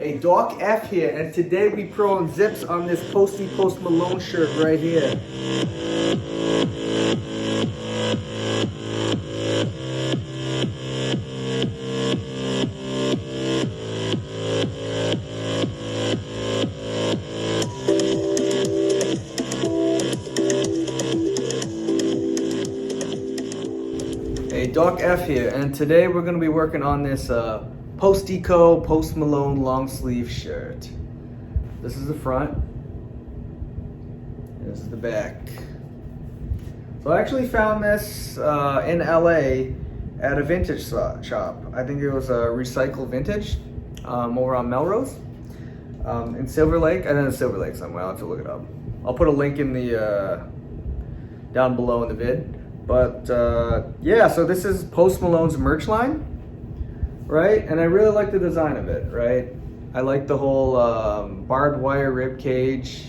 Hey, Doc F here, and today we pro on zips on this Post Malone shirt right here. Hey, Doc F here, and today we're going to be working on this Post Malone long sleeve shirt. This is the front. This is the back. So I actually found this in LA at a vintage shop. I think it was a Recycle Vintage over on Melrose in Silver Lake. I know it's Silver Lake somewhere. I'll have to look it up. I'll put a link in the down below in the vid. But yeah, so this is Post Malone's merch line, right? And I really like the design of it, right? I like the whole barbed wire rib cage,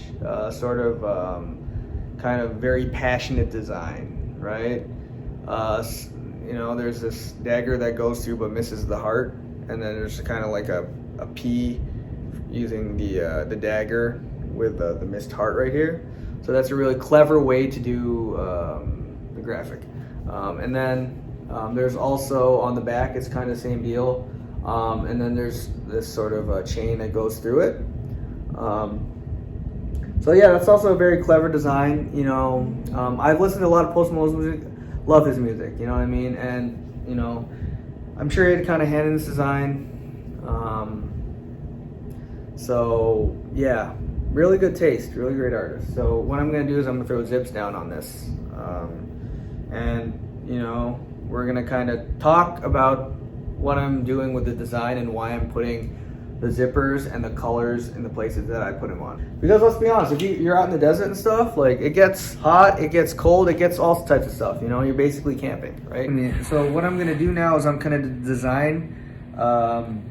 sort of kind of very passionate design, right? You know, there's this dagger that goes through but misses the heart, and then there's kind of like a P using the dagger with the missed heart right here. So that's a really clever way to do the graphic. And then there's also on the back, it's kind of the same deal. And then there's this sort of chain that goes through it. So yeah, that's also a very clever design. You know, I've listened to a lot of Post Malone's music, love his music, you know what I mean? And, you know, I'm sure he had kind of hand in this design. So yeah, really good taste, really great artist. So what I'm gonna do is I'm gonna throw zips down on this. And, you know, we're gonna kind of talk about what I'm doing with the design and why I'm putting the zippers and the colors in the places that I put them on. Because let's be honest, if you're out in the desert and stuff, like it gets hot, it gets cold, it gets all types of stuff, you know, you're basically camping, right? So what I'm gonna do now is I'm gonna design, I'm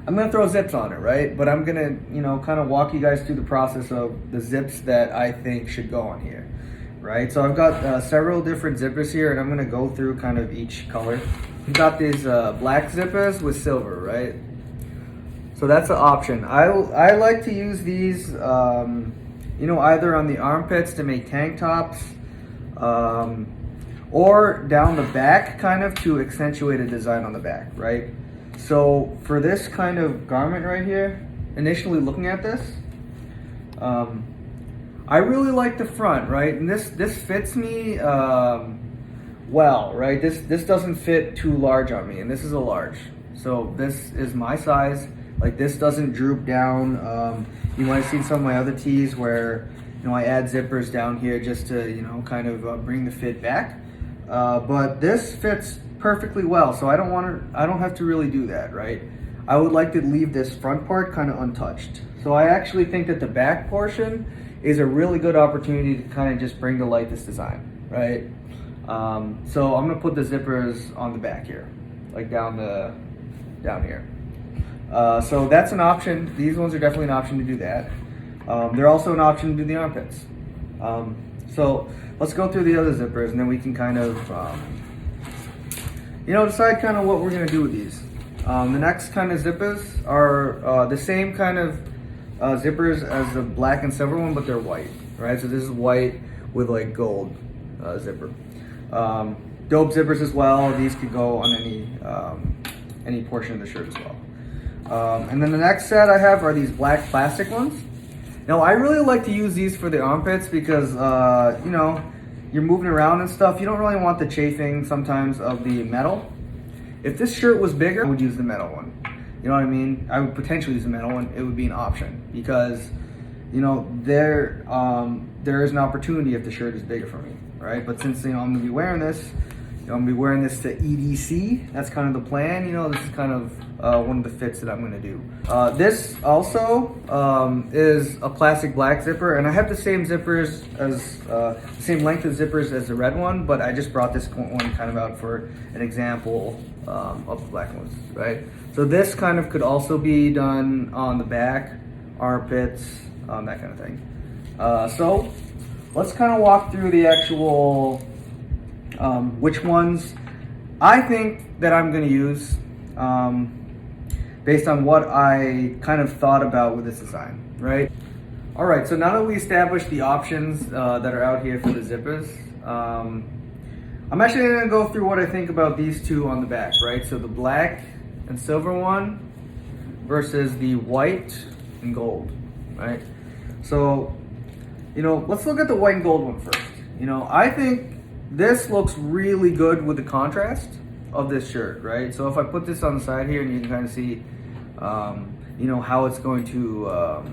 gonna throw zips on it, right? But I'm gonna, you know, kind of walk you guys through the process of the zips that I think should go on here, right? So I've got several different zippers here, and I'm gonna go through kind of each color. We've got these black zippers with silver, right? So that's an option. I like to use these, you know, either on the armpits to make tank tops, or down the back kind of to accentuate a design on the back, right? So for this kind of garment right here, initially looking at this, I really like the front, right? And this fits me well, right? This doesn't fit too large on me, and this is a large. So this is my size. Like this doesn't droop down. You might have seen some of my other tees where, you know, I add zippers down here just to, you know, kind of bring the fit back. But this fits perfectly well, so I don't have to really do that, right? I would like to leave this front part kind of untouched. So I actually think that the back portion is a really good opportunity to kind of just bring to light this design, right? So I'm gonna put the zippers on the back here, like down here. So that's an option. These ones are definitely an option to do that. They're also an option to do the armpits. So let's go through the other zippers, and then we can kind of, you know, decide kind of what we're gonna do with these. The next kind of zippers are the same kind of zippers as the black and silver one, but they're white, right? So this is white with like gold zipper. Dope zippers as well. These could go on any portion of the shirt as well. And then the next set I have are these black plastic ones. Now I really like to use these for the armpits because, you know, you're moving around and stuff. You don't really want the chafing sometimes of the metal. If this shirt was bigger, I would use the metal one. You know what I mean? I would potentially use the metal one. It would be an option because, you know, there is an opportunity if the shirt is bigger for me, right? But since, you know, I'm gonna be wearing this, you know, I'm gonna be wearing this to EDC. That's kind of the plan. You know, this is kind of one of the fits that I'm gonna do. This also is a plastic black zipper, and I have the same zippers as the same length of zippers as the red one, but I just brought this one kind of out for an example of the black ones, right? So this kind of could also be done on the back, armpits, that kind of thing. So let's kind of walk through the actual which ones I think that I'm going to use. based on what I kind of thought about with this design, right? All right, so now that we established the options that are out here for the zippers, I'm actually gonna go through what I think about these two on the back, right? So the black and silver one versus the white and gold, right? So, let's look at the white and gold one first. I think this looks really good with the contrast of this shirt, right? So if I put this on the side here and you can kind of see, how it's going to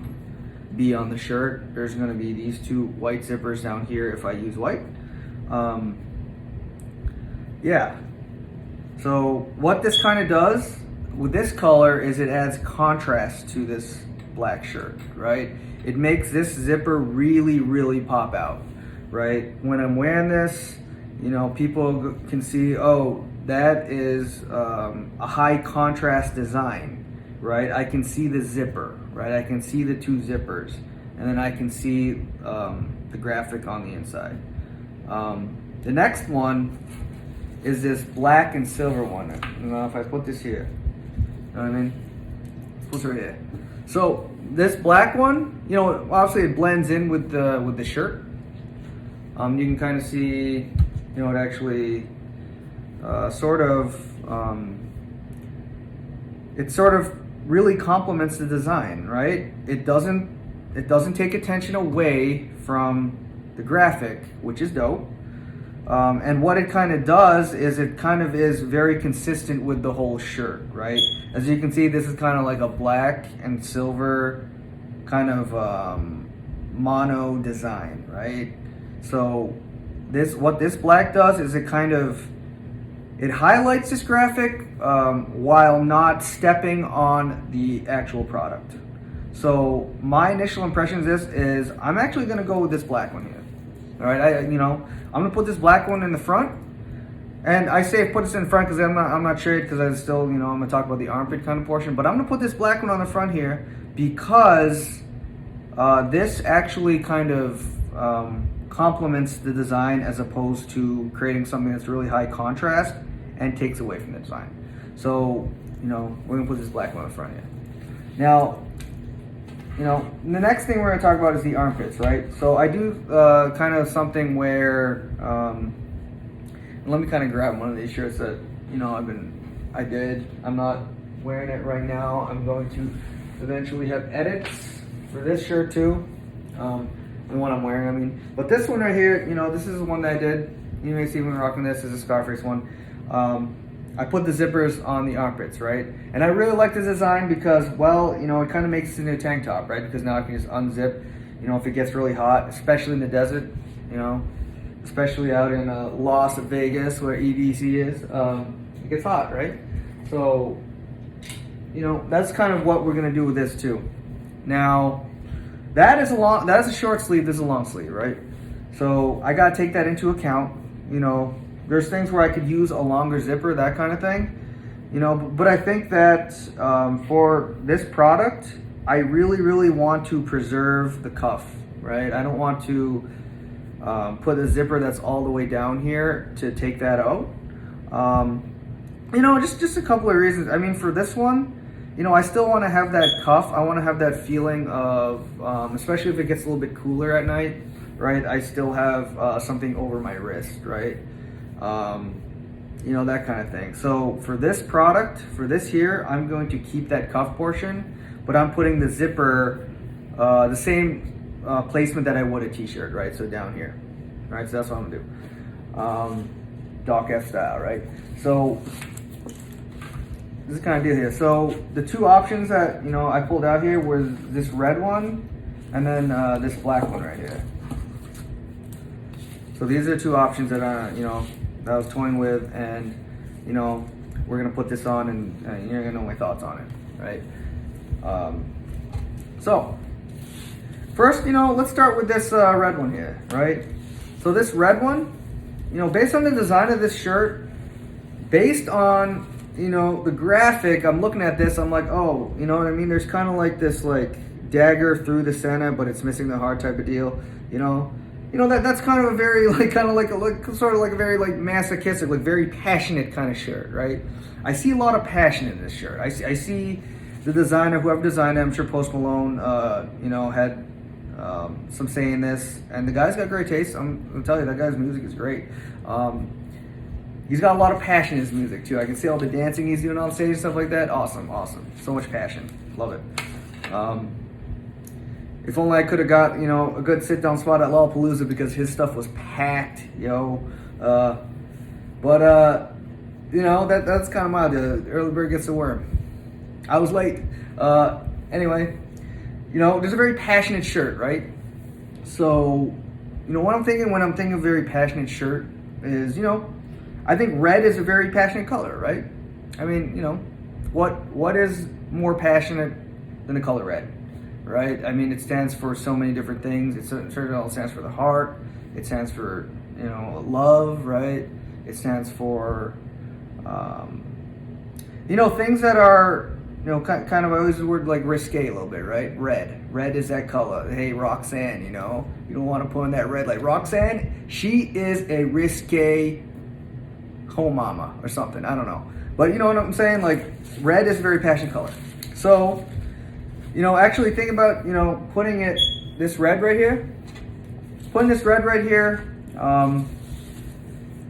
be on the shirt. There's going to be these two white zippers down here if I use white. Yeah. So what this kind of does with this color is it adds contrast to this black shirt, right? It makes this zipper really, really pop out, right? When I'm wearing this, people can see, oh, that is a high contrast design, right? I can see the zipper, right? I can see the two zippers, and then I can see the graphic on the inside. The next one is this black and silver one. If I put this here, you know what I mean? Let's put it right here. So this black one, obviously it blends in with the shirt. You can kind of see, it actually sort of really complements the design, right? It doesn't take attention away from the graphic, which is dope. And what it kind of does is it kind of is very consistent with the whole shirt, right? As you can see, this is kind of like a black and silver kind of mono design, right? So what this black does is it highlights this graphic while not stepping on the actual product. So my initial impression of this is I'm actually going to go with this black one here. All right, I'm going to put this black one in the front. And I say put this in front because I'm not sure because I still, I'm going to talk about the armpit kind of portion. But I'm going to put this black one on the front here because this actually kind of complements the design as opposed to creating something that's really high contrast and takes away from the design. So, we're going to put this black one on the front here. Now, the next thing we're going to talk about is the armpits, right? So I do kind of something where, let me kind of grab one of these shirts that, I'm not wearing it right now. I'm going to eventually have edits for this shirt too. The one I'm wearing, But this one right here, this is the one that I did. You may see me rocking this. This is a Scarface one. I put the zippers on the armpits, right? And I really like this design because, it kind of makes it into a tank top, right? Because now I can just unzip, if it gets really hot, especially in the desert, especially out in Las Vegas where EDC is, it gets hot, right? So, that's kind of what we're gonna do with this too. Now, that is a short sleeve, this is a long sleeve, right? So I gotta take that into account, There's things where I could use a longer zipper, that kind of thing, but I think that for this product, I really, really want to preserve the cuff, right? I don't want to put a zipper that's all the way down here to take that out. Just a couple of reasons. For this one, I still want to have that cuff. I want to have that feeling of, especially if it gets a little bit cooler at night, right? I still have something over my wrist, right? That kind of thing. So for this product, for this here, I'm going to keep that cuff portion, but I'm putting the zipper, the same placement that I would a t-shirt, right? So down here, right? So that's what I'm gonna do. Doc.F style, right? So this is kind of deal here. So the two options that, I pulled out here was this red one and then this black one right here. So these are the two options that that I was toying with, and we're gonna put this on, and you're gonna know my thoughts on it, right? So first, let's start with this red one here, right? So this red one, based on the design of this shirt, based on the graphic, I'm looking at this, I'm like, oh, you know what I mean? There's kind of like this dagger through the center, but it's missing the heart type of deal, that's kind of a very sort of a very masochistic, very passionate kind of shirt, right? I see a lot of passion in this shirt. I see the designer, whoever designed it, I'm sure Post Malone, you know, had some say in this, and the guy's got great taste. I'll tell you, that guy's music is great. He's got a lot of passion in his music too. I can see all the dancing he's doing on stage and stuff like that. Awesome, awesome. So much passion. Love it. If only I could have got, you know, a good sit down spot at Lollapalooza, because his stuff was packed, yo. But you know, that's kind of mild. The early bird gets the worm. I was late. Anyway, you know, there's a very passionate shirt, right? So, you know, what I'm thinking when I'm thinking of very passionate shirt is, you know, I think red is a very passionate color, right? I mean, you know, what is more passionate than the color red, right? I mean, it stands for so many different things. It certainly stands for the heart. It stands for, you know, love, right? It stands for, you know, things that are, you know, kind of, I always use the word like risque a little bit, right? Red is that color. Hey, Roxanne, you know, you don't want to put in that red light. Roxanne, she is a risque home mama or something. I don't know. But you know what I'm saying? Like, red is a very passionate color. So, you know, actually think about, you know, putting this red right here,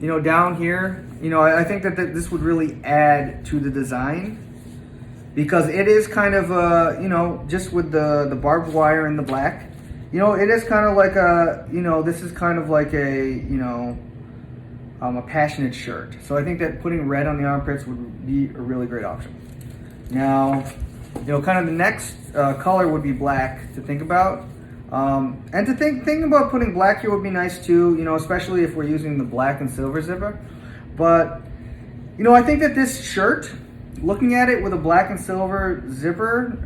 you know, down here. You know, I think that this would really add to the design, because it is kind of, you know, just with the barbed wire and the black, you know, it is kind of like a, you know, this is kind of like a, you know, a passionate shirt. So I think that putting red on the armpits would be a really great option. Now, you know, kind of the next color would be black to think about. And to think about putting black here would be nice too, you know, especially if we're using the black and silver zipper. But, you know, I think that this shirt, looking at it with a black and silver zipper,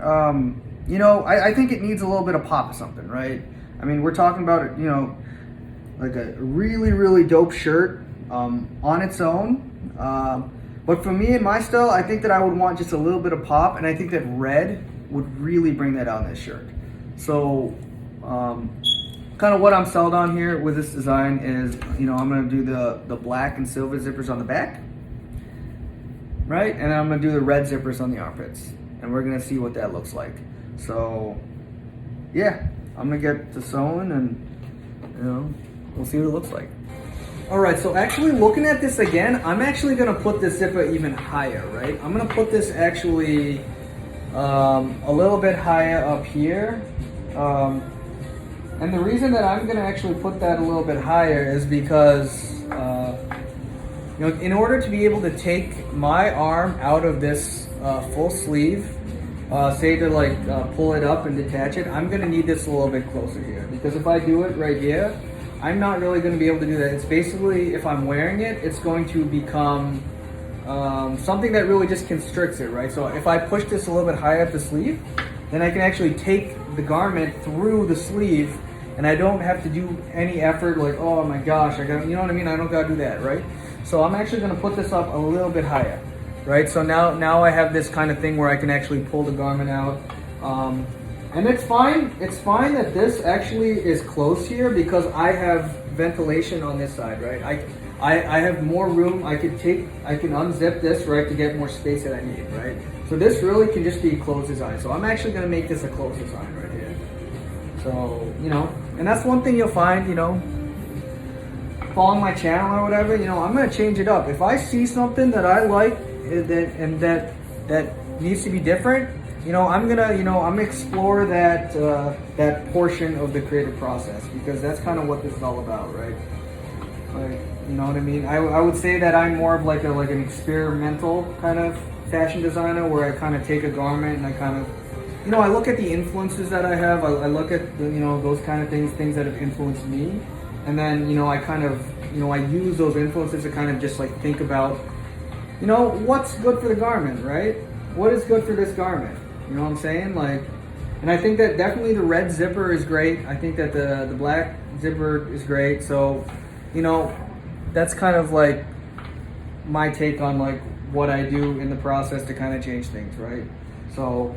you know, I think it needs a little bit of pop or something, right? I mean, we're talking about, you know, like a really, really dope shirt on its own. But for me and my style, I think that I would want just a little bit of pop, and I think that red would really bring that out in this shirt. So, kind of what I'm sold on here with this design is, you know, I'm going to do the black and silver zippers on the back, right? And then I'm going to do the red zippers on the armpits, and we're going to see what that looks like. So, yeah, I'm going to get to sewing, and, you know, we'll see what it looks like. All right, so actually looking at this again, I'm actually going to put this zipper even higher, right? I'm going to put this actually a little bit higher up here. And the reason that I'm going to actually put that a little bit higher is because, you know, in order to be able to take my arm out of this full sleeve, say to like pull it up and detach it, I'm going to need this a little bit closer here. Because if I do it right here, I'm not really going to be able to do that. It's basically, if I'm wearing it, it's going to become something that really just constricts it, right? So if I push this a little bit higher up the sleeve, then I can actually take the garment through the sleeve, and I don't have to do any effort like, oh my gosh, I got, you know what I mean? I don't got to do that, right? So I'm actually going to put this up a little bit higher, right? So now I have this kind of thing where I can actually pull the garment out. And it's fine. It's fine that this actually is closed here because I have ventilation on this side, right? I have more room. I can unzip this, right, to get more space that I need, right? So this really can just be a closed design. So I'm actually going to make this a closed design right here. So, you know, and that's one thing you'll find, you know, following my channel or whatever, you know, I'm going to change it up. If I see something that I like and that needs to be different, you know, I'm gonna explore that that portion of the creative process, because that's kind of what this is all about, right? Like, you know what I mean? I would say that I'm more of like an experimental kind of fashion designer, where I kind of take a garment and I kind of, you know, I look at the influences that I have. I look at the, you know, those kind of things that have influenced me, and then, you know, I kind of, you know, I use those influences to kind of just like think about, you know, what's good for the garment, right? What is good for this garment? You know what I'm saying? Like, and I think that definitely the red zipper is great. I think that the black zipper is great. So, you know, that's kind of like my take on like what I do in the process to kind of change things, right? So,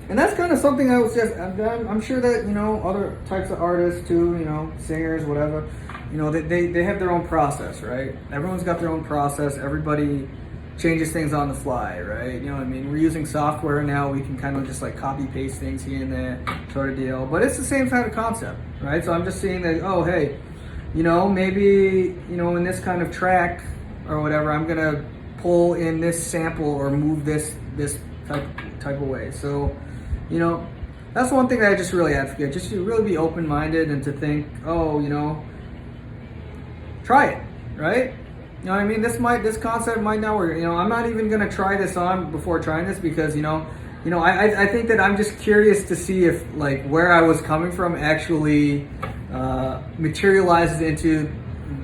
and that's kind of something I was just, I'm sure that, you know, other types of artists too, you know, singers, whatever, you know, they have their own process, right? Everyone's got their own process. Everybody, changes things on the fly, right? You know what I mean? We're using software now. We can kind of just like copy paste things here and there, sort of deal. But it's the same kind of concept, right? So I'm just seeing that, oh, hey, you know, maybe, you know, in this kind of track or whatever, I'm gonna pull in this sample or move this type of way. So, you know, that's one thing that I just really advocate, just to really be open-minded and to think, oh, you know, try it, right? You know what I mean? This concept might not work. You know, I'm not even gonna try this on before trying this because, I think that I'm just curious to see if like where I was coming from actually materializes into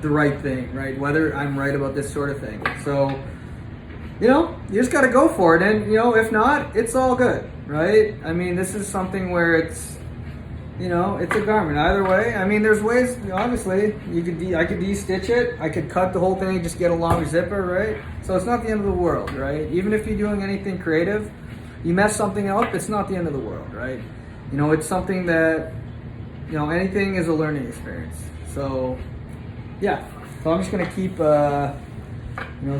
the right thing, right? Whether I'm right about this sort of thing. So, you know, you just gotta go for it, and you know, if not, it's all good, right? I mean, this is something where it's, you know, it's a garment. Either way, I mean, there's ways. Obviously, I could de-stitch it. I could cut the whole thing and just get a longer zipper, right? So it's not the end of the world, right? Even if you're doing anything creative, you mess something up, it's not the end of the world, right? You know, it's something that, you know, anything is a learning experience. So, yeah. So I'm just gonna keep,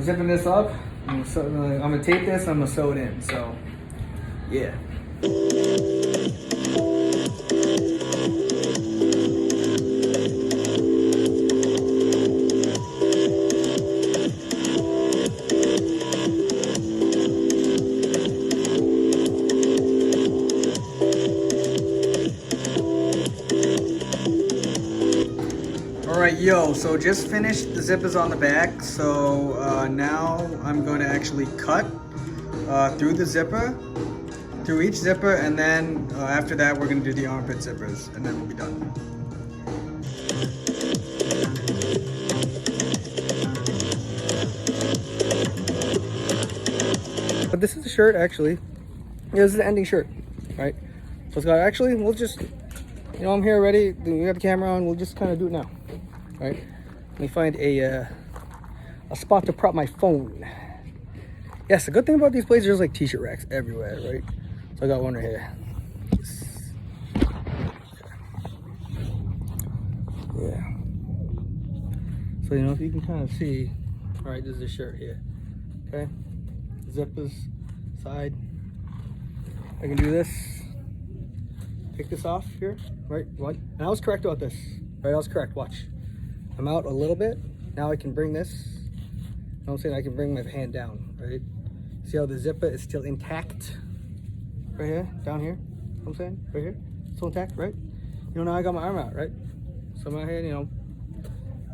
zipping this up. I'm gonna tape this. I'm gonna sew it in. So, yeah. Alright, yo, so just finished the zippers on the back, so now I'm going to actually cut through the zipper, through each zipper, and then after that we're going to do the armpit zippers, and then we'll be done. But this is the shirt, actually. Yeah, this is the ending shirt, right? So it's got, actually, we'll just, you know, I'm here already, we got the camera on, we'll just kind of do it now. Right, let me find a spot to prop my phone. Yes, the good thing about these places, there's like t-shirt racks everywhere, right? So I got one right here. Yes. Yeah. So, you know, if you can kind of see, all right, this is a shirt here. Okay, zippers, side. I can do this. Take this off here, right? What? And I was correct about this. Right, I was correct. Watch. I'm out a little bit. Now I can bring this. You know what I'm saying? I can bring my hand down, right? See how the zipper is still intact? Right here, down here. You know what I'm saying? Right here. Still intact, right? You know, now I got my arm out, right? So I'm out here, you know,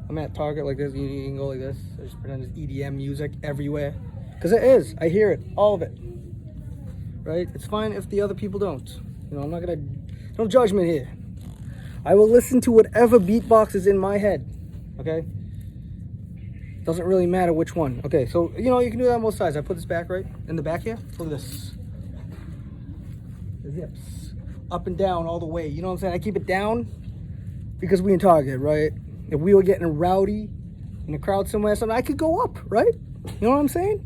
I'm at Target like this. You can go like this. I just pretend there's EDM music everywhere. Because it is. I hear it. All of it. Right? It's fine if the other people don't. You know, I'm not going to... No judgment here. I will listen to whatever beatbox is in my head. Okay? Doesn't really matter which one. Okay, so, you know, you can do that on both sides. I put this back, right? In the back here. Look at this. The zips. Up and down all the way. You know what I'm saying? I keep it down because we in Target, right? If we were getting rowdy in a crowd somewhere, something, I could go up, right? You know what I'm saying?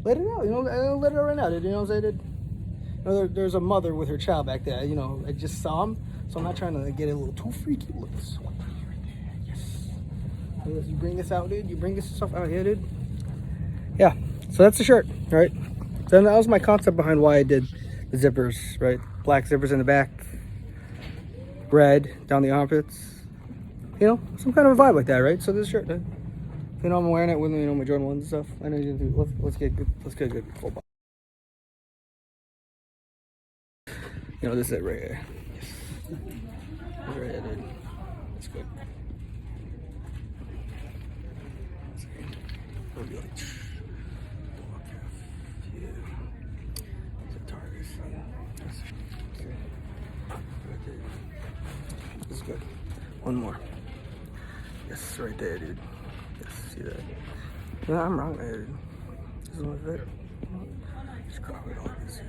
Let it out. You know, let it out right now. You know what I'm saying? You know, there's a mother with her child back there. You know, I just saw him. So I'm not trying to get a little too freaky. Look, this one right there. Yes. You bring this out, dude. You bring this stuff out here, dude. Yeah. So that's the shirt, right? Then that was my concept behind why I did the zippers, right? Black zippers in the back, red down the armpits. You know, some kind of a vibe like that, right? So this shirt, you know, I'm wearing it with, you know, my Jordan 1s and stuff. I know you do. Let's get good. Let's get a good full body. You know, this is it right here. Right here, dude. That's good. It'll be like, yeah. It's a Target. Okay. Right there. This is good. One more. Yes, right there, dude. Yes, see that? Yeah, I'm wrong there, dude. This is my fit. Just crop it all this.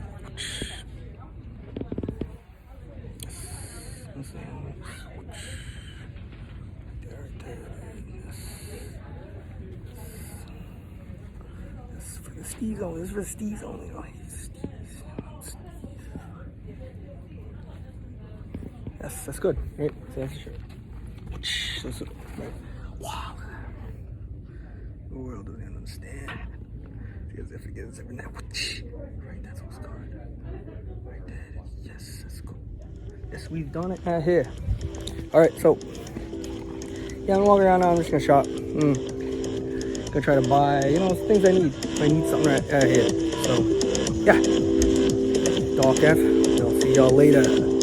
Steez only. This is for Steez only. Oh, Steez. Yes, that's good. Right? So that's the shirt. That's it. Right. Wow. The world doesn't understand. See zip it, get a zipper now. Right, that's what's good. Right there. Yes, let's go. Yes, we've done it out here. All right, so yeah, I'm walking around now. I'm just gonna shop. Gonna try to buy, things I need. If I need something right here. So yeah, doc.eff. I'll see y'all later.